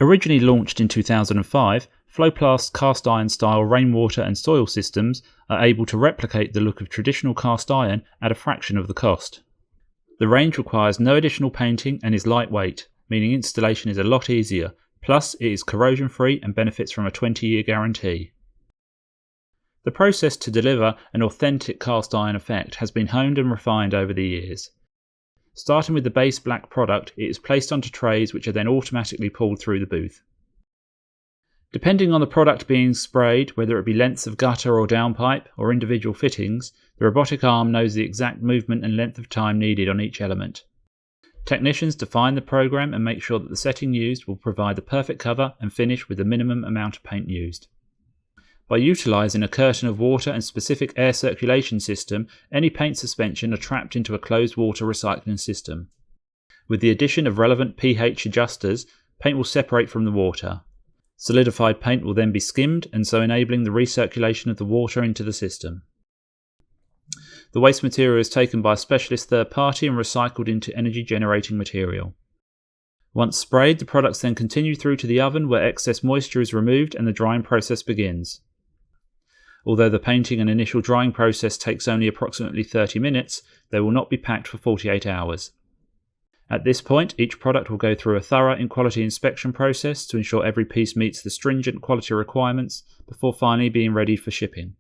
Originally launched in 2005, FloPlast cast iron style rainwater and soil systems are able to replicate the look of traditional cast iron at a fraction of the cost. The range requires no additional painting and is lightweight, meaning installation is a lot easier, plus it is corrosion free and benefits from a 20-year guarantee. The process to deliver an authentic cast iron effect has been honed and refined over the years. Starting with the base black product, it is placed onto trays which are then automatically pulled through the booth. Depending on the product being sprayed, whether it be lengths of gutter or downpipe or individual fittings, the robotic arm knows the exact movement and length of time needed on each element. Technicians define the program and make sure that the setting used will provide the perfect cover and finish with the minimum amount of paint used. By utilising a curtain of water and specific air circulation system, any paint suspension are trapped into a closed water recycling system. With the addition of relevant pH adjusters, paint will separate from the water. Solidified paint will then be skimmed, and so enabling the recirculation of the water into the system. The waste material is taken by a specialist third party and recycled into energy generating material. Once sprayed, the products then continue through to the oven where excess moisture is removed and the drying process begins. Although the painting and initial drying process takes only approximately 30 minutes, they will not be packed for 48 hours. At this point, each product will go through a thorough in-quality inspection process to ensure every piece meets the stringent quality requirements before finally being ready for shipping.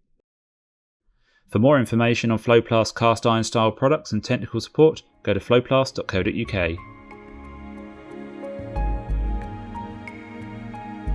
For more information on FloPlast cast iron style products and technical support, go to floplast.co.uk.